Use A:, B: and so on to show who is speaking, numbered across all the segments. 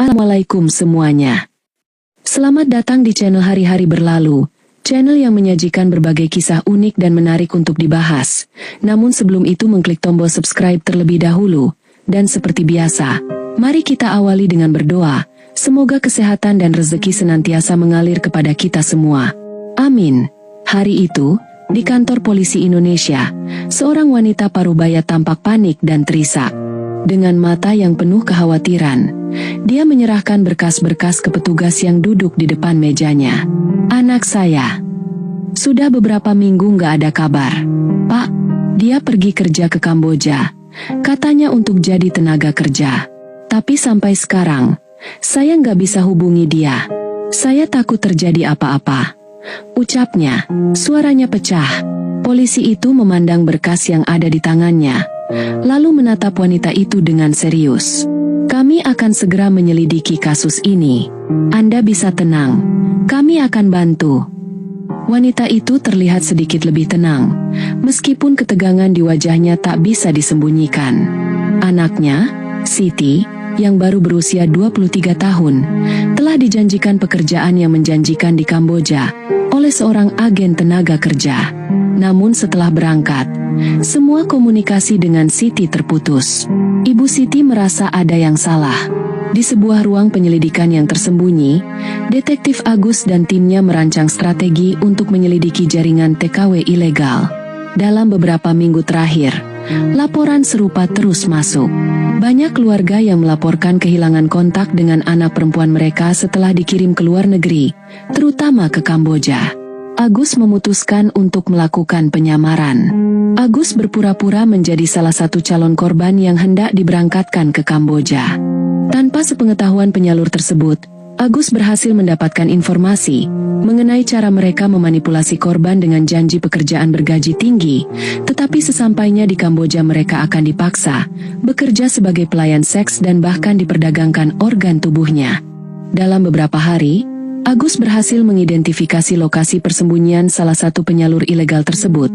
A: Assalamualaikum semuanya. Selamat datang di channel Hari-Hari Berlalu, channel yang menyajikan berbagai kisah unik dan menarik untuk dibahas. Namun sebelum itu mengklik tombol subscribe terlebih dahulu. Dan seperti biasa, mari kita awali dengan berdoa. Semoga kesehatan dan rezeki senantiasa mengalir kepada kita semua. Amin. Hari itu, di kantor polisi Indonesia, seorang wanita parubaya tampak panik dan terisak. Dengan mata yang penuh kekhawatiran, dia menyerahkan berkas-berkas ke petugas yang duduk di depan mejanya. "Anak saya, sudah beberapa minggu nggak ada kabar. Pak, dia pergi kerja ke Kamboja. Katanya untuk jadi tenaga kerja. Tapi sampai sekarang, saya nggak bisa hubungi dia. Saya takut terjadi apa-apa," ucapnya. Suaranya pecah. Polisi itu memandang berkas yang ada di tangannya, lalu menatap wanita itu dengan serius. "Kami akan segera menyelidiki kasus ini. Anda bisa tenang. Kami akan bantu." Wanita itu terlihat sedikit lebih tenang, meskipun ketegangan di wajahnya tak bisa disembunyikan. Anaknya, Siti, yang baru berusia 23 tahun, telah dijanjikan pekerjaan yang menjanjikan di Kamboja oleh seorang agen tenaga kerja. Namun setelah berangkat, semua komunikasi dengan Siti terputus. Ibu Siti merasa ada yang salah. Di sebuah ruang penyelidikan yang tersembunyi, Detektif Agus dan timnya merancang strategi untuk menyelidiki jaringan TKW ilegal. Dalam beberapa minggu terakhir, laporan serupa terus masuk. Banyak keluarga yang melaporkan kehilangan kontak dengan anak perempuan mereka setelah dikirim ke luar negeri, terutama ke Kamboja. Agus memutuskan untuk melakukan penyamaran. Agus berpura-pura menjadi salah satu calon korban yang hendak diberangkatkan ke Kamboja. Tanpa sepengetahuan penyalur tersebut, Agus berhasil mendapatkan informasi mengenai cara mereka memanipulasi korban dengan janji pekerjaan bergaji tinggi, tetapi sesampainya di Kamboja mereka akan dipaksa bekerja sebagai pelayan seks dan bahkan diperdagangkan organ tubuhnya. Dalam beberapa hari, Agus berhasil mengidentifikasi lokasi persembunyian salah satu penyalur ilegal tersebut,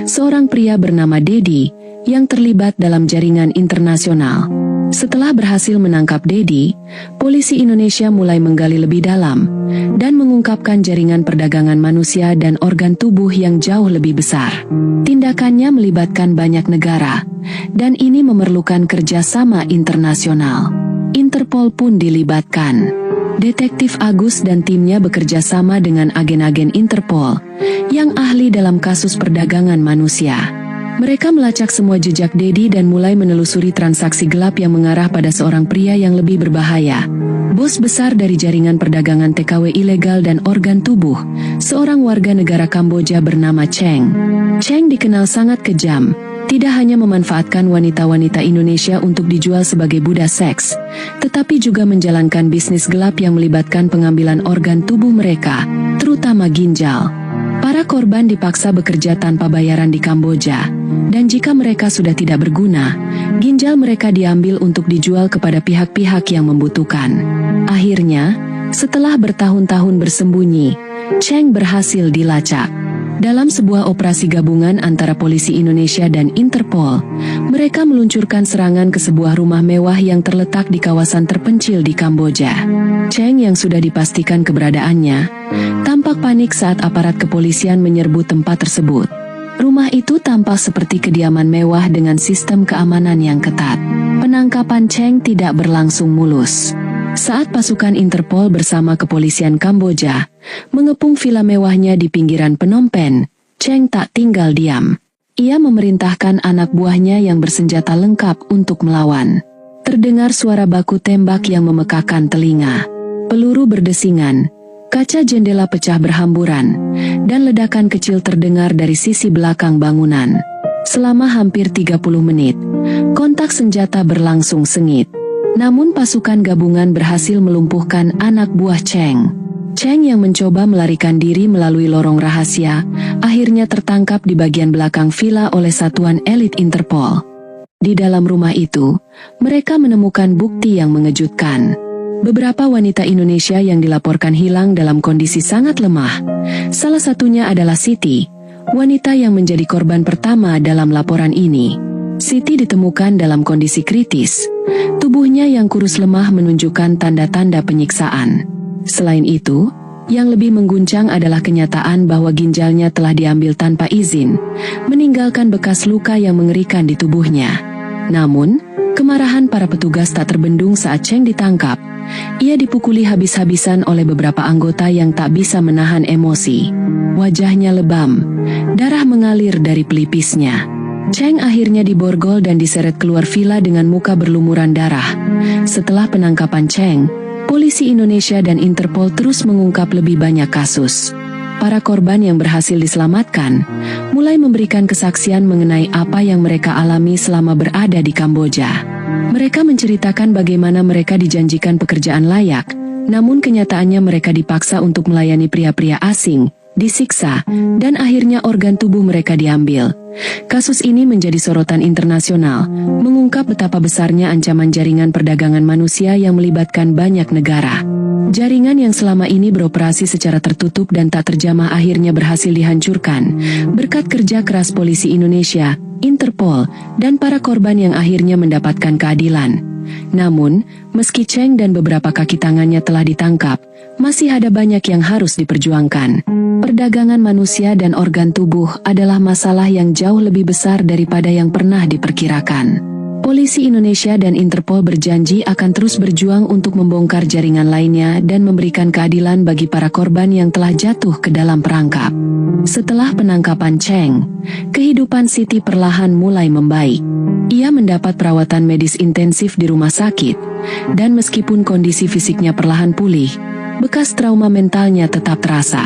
A: seorang pria bernama Dedi, yang terlibat dalam jaringan internasional. Setelah berhasil menangkap Dedi, polisi Indonesia mulai menggali lebih dalam, dan mengungkapkan jaringan perdagangan manusia dan organ tubuh yang jauh lebih besar. Tindakannya melibatkan banyak negara, dan ini memerlukan kerjasama internasional. Interpol pun dilibatkan. Detektif Agus dan timnya bekerja sama dengan agen-agen Interpol yang ahli dalam kasus perdagangan manusia. Mereka melacak semua jejak Dedi dan mulai menelusuri transaksi gelap yang mengarah pada seorang pria yang lebih berbahaya. Bos besar dari jaringan perdagangan TKW ilegal dan organ tubuh, seorang warga negara Kamboja bernama Cheng. Cheng dikenal sangat kejam. Tidak hanya memanfaatkan wanita-wanita Indonesia untuk dijual sebagai budak seks, tetapi juga menjalankan bisnis gelap yang melibatkan pengambilan organ tubuh mereka, terutama ginjal. Para korban dipaksa bekerja tanpa bayaran di Kamboja, dan jika mereka sudah tidak berguna, ginjal mereka diambil untuk dijual kepada pihak-pihak yang membutuhkan. Akhirnya, setelah bertahun-tahun bersembunyi, Cheng berhasil dilacak. Dalam sebuah operasi gabungan antara polisi Indonesia dan Interpol, mereka meluncurkan serangan ke sebuah rumah mewah yang terletak di kawasan terpencil di Kamboja. Cheng yang sudah dipastikan keberadaannya, tampak panik saat aparat kepolisian menyerbu tempat tersebut. Rumah itu tampak seperti kediaman mewah dengan sistem keamanan yang ketat. Penangkapan Cheng tidak berlangsung mulus. Saat pasukan Interpol bersama kepolisian Kamboja mengepung villa mewahnya di pinggiran Phnom Penh, Cheng tak tinggal diam. Ia memerintahkan anak buahnya yang bersenjata lengkap untuk melawan. Terdengar suara baku tembak yang memekakan telinga. Peluru berdesingan, kaca jendela pecah berhamburan, dan ledakan kecil terdengar dari sisi belakang bangunan. Selama hampir 30 menit, kontak senjata berlangsung sengit. Namun pasukan gabungan berhasil melumpuhkan anak buah Cheng. Cheng yang mencoba melarikan diri melalui lorong rahasia, akhirnya tertangkap di bagian belakang villa oleh satuan elit Interpol. Di dalam rumah itu, mereka menemukan bukti yang mengejutkan. Beberapa wanita Indonesia yang dilaporkan hilang dalam kondisi sangat lemah. Salah satunya adalah Siti, wanita yang menjadi korban pertama dalam laporan ini. Siti ditemukan dalam kondisi kritis. Tubuhnya yang kurus lemah menunjukkan tanda-tanda penyiksaan. Selain itu, yang lebih mengguncang adalah kenyataan bahwa ginjalnya telah diambil tanpa izin, meninggalkan bekas luka yang mengerikan di tubuhnya. Namun, kemarahan para petugas tak terbendung saat Cheng ditangkap. Ia dipukuli habis-habisan oleh beberapa anggota yang tak bisa menahan emosi. Wajahnya lebam, darah mengalir dari pelipisnya. Cheng akhirnya diborgol dan diseret keluar villa dengan muka berlumuran darah. Setelah penangkapan Cheng, polisi Indonesia dan Interpol terus mengungkap lebih banyak kasus. Para korban yang berhasil diselamatkan mulai memberikan kesaksian mengenai apa yang mereka alami selama berada di Kamboja. Mereka menceritakan bagaimana mereka dijanjikan pekerjaan layak, namun kenyataannya mereka dipaksa untuk melayani pria-pria asing, disiksa, dan akhirnya organ tubuh mereka diambil. Kasus ini menjadi sorotan internasional, mengungkap betapa besarnya ancaman jaringan perdagangan manusia yang melibatkan banyak negara. Jaringan yang selama ini beroperasi secara tertutup dan tak terjamah akhirnya berhasil dihancurkan, berkat kerja keras polisi Indonesia, Interpol, dan para korban yang akhirnya mendapatkan keadilan. Namun, meski Cheng dan beberapa kaki tangannya telah ditangkap, masih ada banyak yang harus diperjuangkan. Perdagangan manusia dan organ tubuh adalah masalah yang jauh lebih besar daripada yang pernah diperkirakan. Polisi Indonesia dan Interpol berjanji akan terus berjuang untuk membongkar jaringan lainnya dan memberikan keadilan bagi para korban yang telah jatuh ke dalam perangkap. Setelah penangkapan Cheng, kehidupan Siti perlahan mulai membaik. Ia mendapat perawatan medis intensif di rumah sakit, dan meskipun kondisi fisiknya perlahan pulih, bekas trauma mentalnya tetap terasa.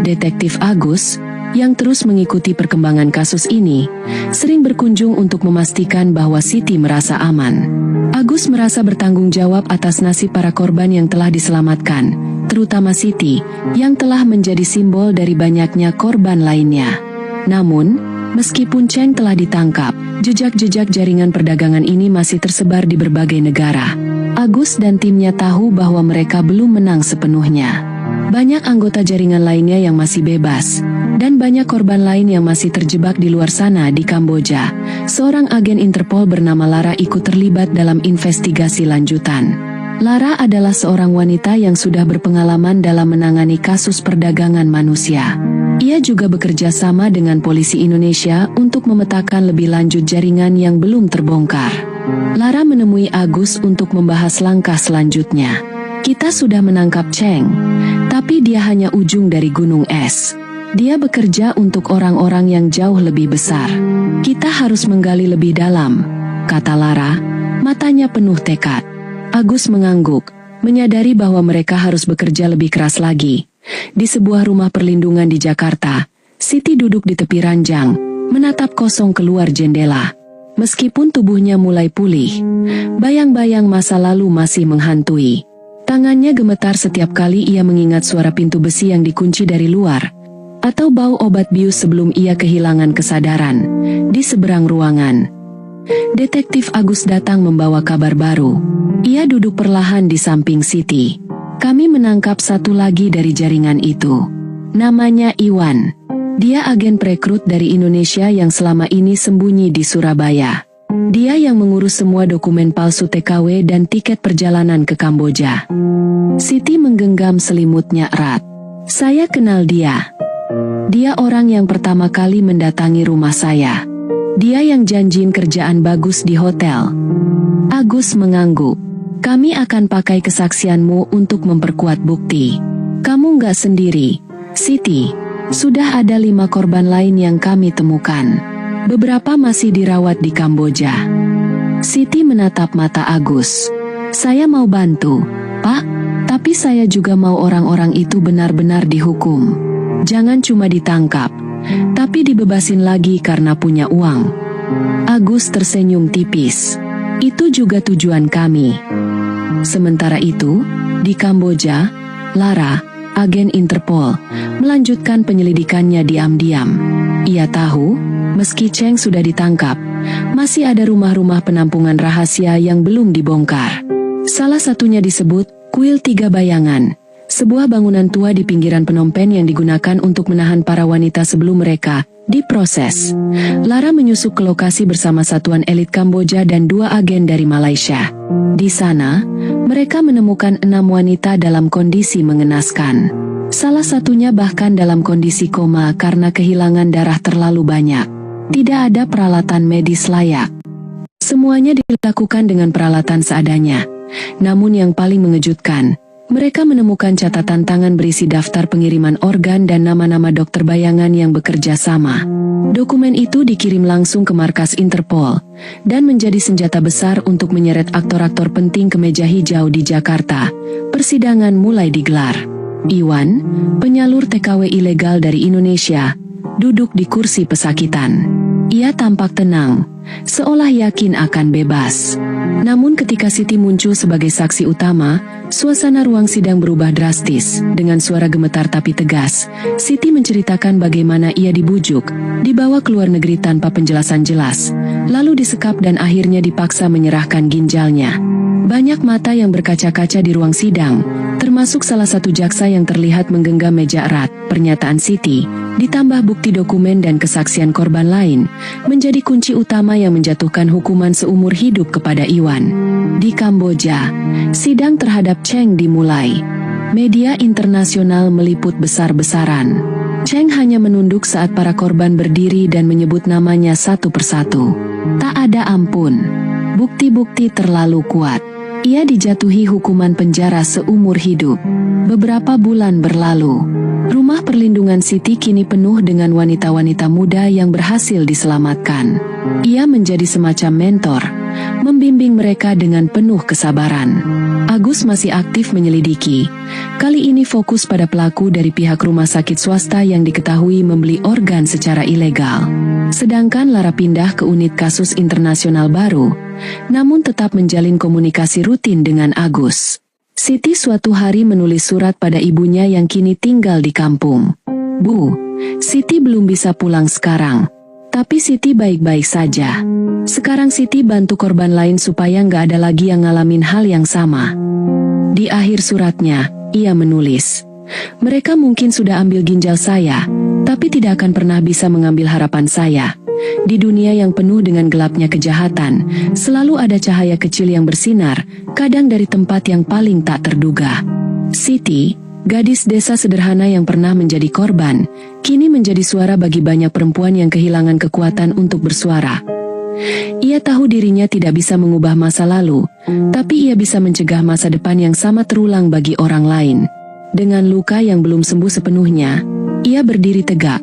A: Detektif Agus, yang terus mengikuti perkembangan kasus ini, sering berkunjung untuk memastikan bahwa Siti merasa aman. Agus merasa bertanggung jawab atas nasib para korban yang telah diselamatkan, terutama Siti, yang telah menjadi simbol dari banyaknya korban lainnya. Namun, meskipun Cheng telah ditangkap, jejak-jejak jaringan perdagangan ini masih tersebar di berbagai negara. Agus dan timnya tahu bahwa mereka belum menang sepenuhnya. Banyak anggota jaringan lainnya yang masih bebas, dan banyak korban lain yang masih terjebak di luar sana di Kamboja. Seorang agen Interpol bernama Lara ikut terlibat dalam investigasi lanjutan. Lara adalah seorang wanita yang sudah berpengalaman dalam menangani kasus perdagangan manusia. Ia juga bekerja sama dengan polisi Indonesia untuk memetakan lebih lanjut jaringan yang belum terbongkar. Lara menemui Agus untuk membahas langkah selanjutnya. Kita sudah menangkap Cheng, tapi dia hanya ujung dari gunung es. Dia bekerja untuk orang-orang yang jauh lebih besar. Kita harus menggali lebih dalam, kata Lara, matanya penuh tekad. Agus mengangguk, menyadari bahwa mereka harus bekerja lebih keras lagi. Di sebuah rumah perlindungan di Jakarta, Siti duduk di tepi ranjang, menatap kosong keluar jendela. Meskipun tubuhnya mulai pulih, bayang-bayang masa lalu masih menghantui. Tangannya gemetar setiap kali ia mengingat suara pintu besi yang dikunci dari luar, atau bau obat bius sebelum ia kehilangan kesadaran di seberang ruangan. Detektif Agus datang membawa kabar baru. Ia duduk perlahan di samping Siti. Kami menangkap satu lagi dari jaringan itu. Namanya Iwan. Dia agen perekrut dari Indonesia yang selama ini sembunyi di Surabaya. Dia yang mengurus semua dokumen palsu TKW dan tiket perjalanan ke Kamboja. Siti menggenggam selimutnya erat. Saya kenal dia. Dia orang yang pertama kali mendatangi rumah saya. Dia yang janjiin kerjaan bagus di hotel. Agus mengangguk. Kami akan pakai kesaksianmu untuk memperkuat bukti. Kamu nggak sendiri, Siti. Sudah ada 5 korban lain yang kami temukan. Beberapa masih dirawat di Kamboja. Siti menatap mata Agus. Saya mau bantu, Pak, tapi saya juga mau orang-orang itu benar-benar dihukum. Jangan cuma ditangkap, tapi dibebasin lagi karena punya uang. Agus tersenyum tipis. Itu juga tujuan kami. Sementara itu, di Kamboja, Lara, agen Interpol, melanjutkan penyelidikannya diam-diam. Ia tahu, meski Cheng sudah ditangkap, masih ada rumah-rumah penampungan rahasia yang belum dibongkar. Salah satunya disebut Kuil Tiga Bayangan, sebuah bangunan tua di pinggiran Phnom Penh yang digunakan untuk menahan para wanita sebelum mereka Diproses. Lara menyusup ke lokasi bersama satuan elit Kamboja dan 2 agen dari Malaysia. Di sana, mereka menemukan 6 wanita dalam kondisi mengenaskan. Salah satunya bahkan dalam kondisi koma karena kehilangan darah terlalu banyak. Tidak ada peralatan medis layak. Semuanya dilakukan dengan peralatan seadanya. Namun yang paling mengejutkan, mereka menemukan catatan tangan berisi daftar pengiriman organ dan nama-nama dokter bayangan yang bekerja sama. Dokumen itu dikirim langsung ke markas Interpol, dan menjadi senjata besar untuk menyeret aktor-aktor penting ke meja hijau di Jakarta. Persidangan mulai digelar. Iwan, penyalur TKW ilegal dari Indonesia, duduk di kursi pesakitan. Ia tampak tenang, seolah yakin akan bebas. Namun ketika Siti muncul sebagai saksi utama, suasana ruang sidang berubah drastis. Dengan suara gemetar tapi tegas, Siti menceritakan bagaimana ia dibujuk, dibawa ke luar negeri tanpa penjelasan jelas, lalu disekap dan akhirnya dipaksa menyerahkan ginjalnya. Banyak mata yang berkaca-kaca di ruang sidang, termasuk salah satu jaksa yang terlihat menggenggam meja erat. Pernyataan Siti, ditambah bukti dokumen dan kesaksian korban lain, menjadi kunci utama yang menjatuhkan hukuman seumur hidup kepada Iwan. Di Kamboja, sidang terhadap Cheng dimulai. Media internasional meliput besar-besaran. Cheng hanya menunduk saat para korban berdiri dan menyebut namanya satu persatu. Tak ada ampun. Bukti-bukti terlalu kuat. Ia dijatuhi hukuman penjara seumur hidup. Beberapa bulan berlalu. Rumah perlindungan Siti kini penuh dengan wanita-wanita muda yang berhasil diselamatkan. Ia menjadi semacam mentor, membimbing mereka dengan penuh kesabaran. Agus masih aktif menyelidiki. Kali ini fokus pada pelaku dari pihak rumah sakit swasta yang diketahui membeli organ secara ilegal. Sedangkan Lara pindah ke unit kasus internasional baru, namun tetap menjalin komunikasi rutin dengan Agus. Siti suatu hari menulis surat pada ibunya yang kini tinggal di kampung. Bu, Siti belum bisa pulang sekarang. Tapi Siti baik-baik saja. Sekarang Siti bantu korban lain supaya nggak ada lagi yang ngalamin hal yang sama. Di akhir suratnya, ia menulis, mereka mungkin sudah ambil ginjal saya, tapi tidak akan pernah bisa mengambil harapan saya. Di dunia yang penuh dengan gelapnya kejahatan, selalu ada cahaya kecil yang bersinar, kadang dari tempat yang paling tak terduga. Siti, gadis desa sederhana yang pernah menjadi korban, kini menjadi suara bagi banyak perempuan yang kehilangan kekuatan untuk bersuara. Ia tahu dirinya tidak bisa mengubah masa lalu, tapi ia bisa mencegah masa depan yang sama terulang bagi orang lain. Dengan luka yang belum sembuh sepenuhnya, ia berdiri tegak,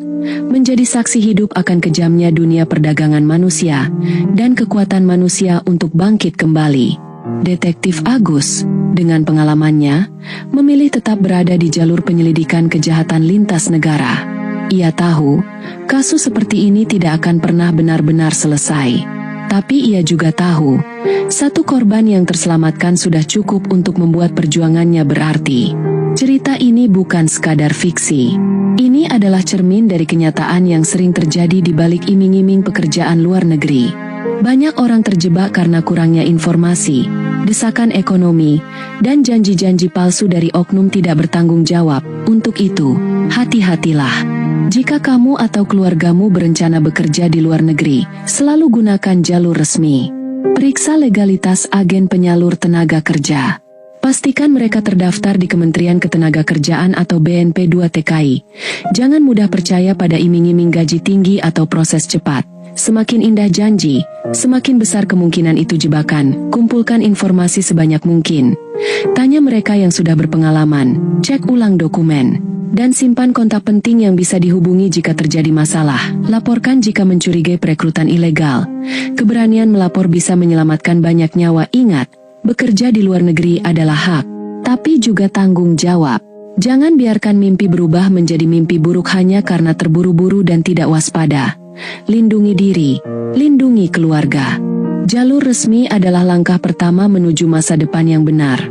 A: menjadi saksi hidup akan kejamnya dunia perdagangan manusia, dan kekuatan manusia untuk bangkit kembali. Detektif Agus, dengan pengalamannya, memilih tetap berada di jalur penyelidikan kejahatan lintas negara. Ia tahu, kasus seperti ini tidak akan pernah benar-benar selesai. Tapi ia juga tahu, satu korban yang terselamatkan sudah cukup untuk membuat perjuangannya berarti. Cerita ini bukan sekadar fiksi. Ini adalah cermin dari kenyataan yang sering terjadi di balik iming-iming pekerjaan luar negeri. Banyak orang terjebak karena kurangnya informasi, desakan ekonomi, dan janji-janji palsu dari oknum tidak bertanggung jawab. Untuk itu, hati-hatilah. Jika kamu atau keluargamu berencana bekerja di luar negeri, selalu gunakan jalur resmi. Periksa legalitas agen penyalur tenaga kerja. Pastikan mereka terdaftar di Kementerian Ketenagakerjaan atau BNP 2 TKI. Jangan mudah percaya pada iming-iming gaji tinggi atau proses cepat. Semakin indah janji, semakin besar kemungkinan itu jebakan. Kumpulkan informasi sebanyak mungkin. Tanya mereka yang sudah berpengalaman, cek ulang dokumen, dan simpan kontak penting yang bisa dihubungi jika terjadi masalah. Laporkan jika mencurigai perekrutan ilegal. Keberanian melapor bisa menyelamatkan banyak nyawa. Ingat, bekerja di luar negeri adalah hak, tapi juga tanggung jawab. Jangan biarkan mimpi berubah menjadi mimpi buruk hanya karena terburu-buru dan tidak waspada. Lindungi diri, lindungi keluarga. Jalur resmi adalah langkah pertama menuju masa depan yang benar.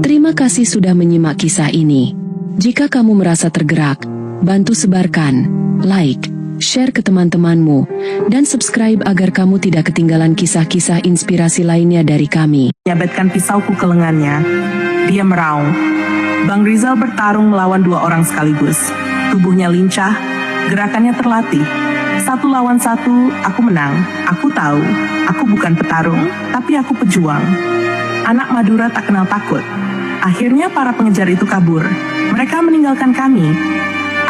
A: Terima kasih sudah menyimak kisah ini. Jika kamu merasa tergerak, bantu sebarkan, like, share ke teman-temanmu, dan subscribe agar kamu tidak ketinggalan kisah-kisah inspirasi lainnya dari kami.
B: Menyabatkan pisauku ke lengannya, dia meraung. Bang Rizal bertarung melawan 2 orang sekaligus. Tubuhnya lincah, gerakannya terlatih. 1 lawan 1, aku menang. Aku tahu, aku bukan petarung, tapi aku pejuang. Anak Madura tak kenal takut. Akhirnya para pengejar itu kabur. Mereka meninggalkan kami.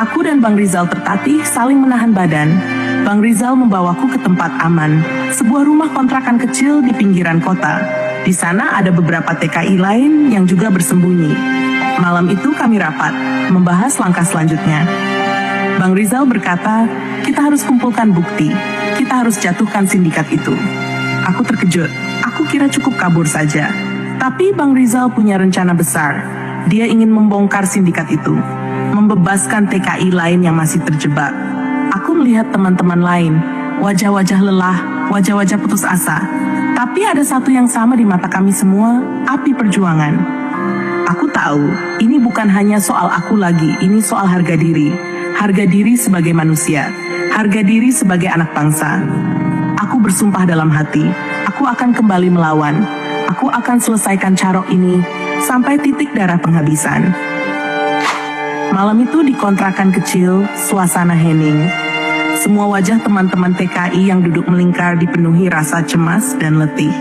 B: Aku dan Bang Rizal tertatih saling menahan badan. Bang Rizal membawaku ke tempat aman, sebuah rumah kontrakan kecil di pinggiran kota. Di sana ada beberapa TKI lain yang juga bersembunyi. Malam itu kami rapat, membahas langkah selanjutnya. Bang Rizal berkata, kita harus kumpulkan bukti, kita harus jatuhkan sindikat itu. Aku terkejut, aku kira cukup kabur saja. Tapi Bang Rizal punya rencana besar. Dia ingin membongkar sindikat itu, membebaskan TKI lain yang masih terjebak. Aku melihat teman-teman lain, wajah-wajah lelah, wajah-wajah putus asa. Tapi ada satu yang sama di mata kami semua, api perjuangan. Aku tahu, ini bukan hanya soal aku lagi, ini soal harga diri. Harga diri sebagai manusia, harga diri sebagai anak bangsa. Aku bersumpah dalam hati, aku akan kembali melawan. Aku akan selesaikan carok ini sampai titik darah penghabisan. Malam itu di kontrakan kecil, suasana hening. Semua wajah teman-teman TKI yang duduk melingkar dipenuhi rasa cemas dan letih.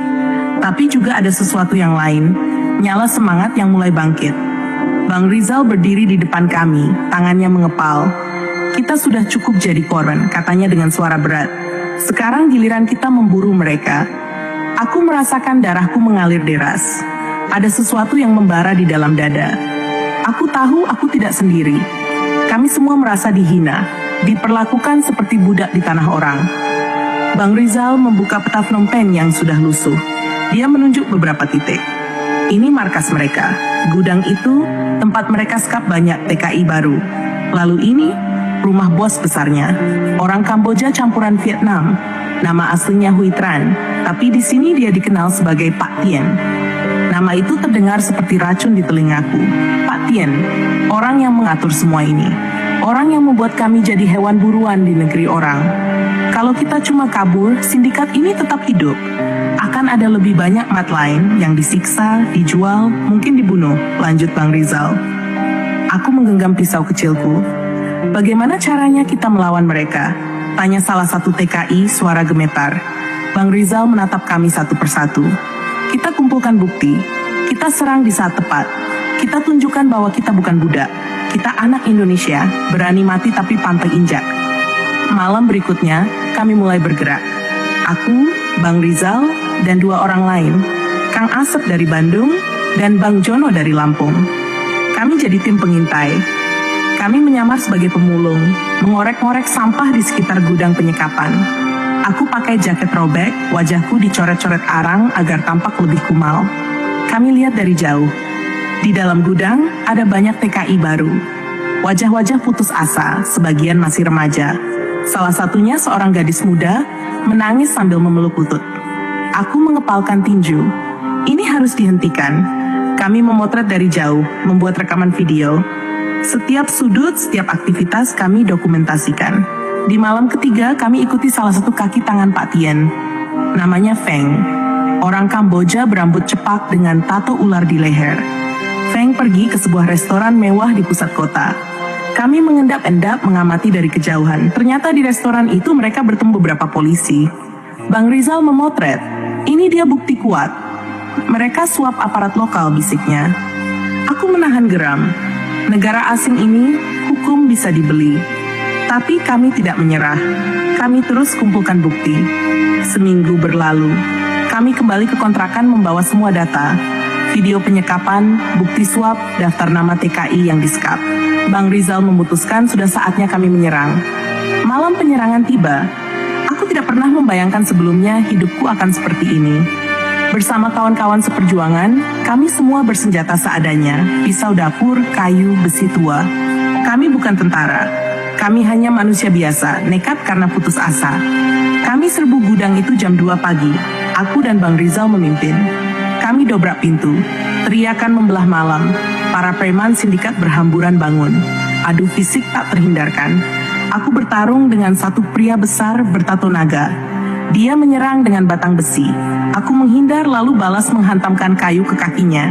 B: Tapi juga ada sesuatu yang lain, nyala semangat yang mulai bangkit. Bang Rizal berdiri di depan kami, tangannya mengepal. Kita sudah cukup jadi korban, katanya dengan suara berat. Sekarang giliran kita memburu mereka. Aku merasakan darahku mengalir deras. Ada sesuatu yang membara di dalam dada. Aku tahu aku tidak sendiri. Kami semua merasa dihina, diperlakukan seperti budak di tanah orang. Bang Rizal membuka peta Phnom Penh yang sudah lusuh. Dia menunjuk beberapa titik. Ini markas mereka. Gudang itu, tempat mereka sekap banyak TKI baru. Lalu ini, rumah bos besarnya. Orang Kamboja campuran Vietnam. Nama aslinya Huy Tran, tapi di sini dia dikenal sebagai Pak Tien. Nama itu terdengar seperti racun di telingaku. Pak Tien, orang yang mengatur semua ini. Orang yang membuat kami jadi hewan buruan di negeri orang. Kalau kita cuma kabur, sindikat ini tetap hidup. Akan ada lebih banyak mat lain yang disiksa, dijual, mungkin dibunuh, lanjut Bang Rizal. Aku menggenggam pisau kecilku. Bagaimana caranya kita melawan mereka? Tanya salah satu TKI, suara gemetar. Bang Rizal menatap kami satu persatu. Kita kumpulkan bukti. Kita serang di saat tepat. Kita tunjukkan bahwa kita bukan budak. Kita anak Indonesia, berani mati tapi pantang injak. Malam berikutnya, kami mulai bergerak. Aku, Bang Rizal, dan 2 orang lain. Kang Asep dari Bandung, dan Bang Jono dari Lampung. Kami jadi tim pengintai. Kami menyamar sebagai pemulung, mengorek-ngorek sampah di sekitar gudang penyekapan. Aku pakai jaket robek, wajahku dicoret-coret arang agar tampak lebih kumal. Kami lihat dari jauh. Di dalam gudang ada banyak TKI baru. Wajah-wajah putus asa, sebagian masih remaja. Salah satunya seorang gadis muda, menangis sambil memeluk lutut. Aku mengepalkan tinju. Ini harus dihentikan. Kami memotret dari jauh, membuat rekaman video. Setiap sudut, setiap aktivitas kami dokumentasikan. Di malam ketiga, kami ikuti salah satu kaki tangan Pak Tien. Namanya Feng. Orang Kamboja berambut cepak dengan tato ular di leher. Feng pergi ke sebuah restoran mewah di pusat kota. Kami mengendap-endap mengamati dari kejauhan. Ternyata di restoran itu mereka bertemu beberapa polisi. Bang Rizal memotret. Ini dia bukti kuat. Mereka suap aparat lokal, bisiknya. Aku menahan geram. Negara asing ini, hukum bisa dibeli. Tapi kami tidak menyerah. Kami terus kumpulkan bukti. Seminggu berlalu. Kami kembali ke kontrakan membawa semua data. Video penyekapan, bukti suap, daftar nama TKI yang disekap. Bang Rizal memutuskan sudah saatnya kami menyerang. Malam penyerangan tiba. Aku tidak pernah membayangkan sebelumnya hidupku akan seperti ini. Bersama kawan-kawan seperjuangan, kami semua bersenjata seadanya, pisau dapur, kayu, besi tua. Kami bukan tentara. Kami hanya manusia biasa, nekat karena putus asa. Kami serbu gudang itu jam 2 pagi. Aku dan Bang Rizal memimpin. Kami dobrak pintu. Teriakan membelah malam. Para preman sindikat berhamburan bangun. Adu fisik tak terhindarkan. Aku bertarung dengan satu pria besar bertato naga. Dia menyerang dengan batang besi. Aku menghindar lalu balas menghantamkan kayu ke kakinya.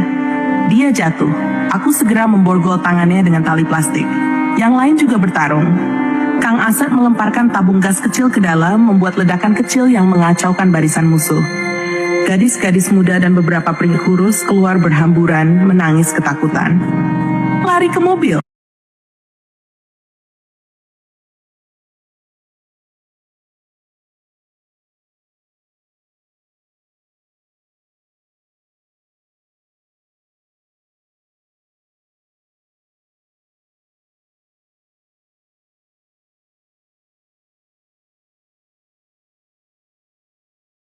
B: Dia jatuh. Aku segera memborgol tangannya dengan tali plastik. Yang lain juga bertarung. Kang Asep melemparkan tabung gas kecil ke dalam, membuat ledakan kecil yang mengacaukan barisan musuh. Gadis-gadis muda dan beberapa pria kurus keluar berhamburan, menangis ketakutan. Lari ke mobil.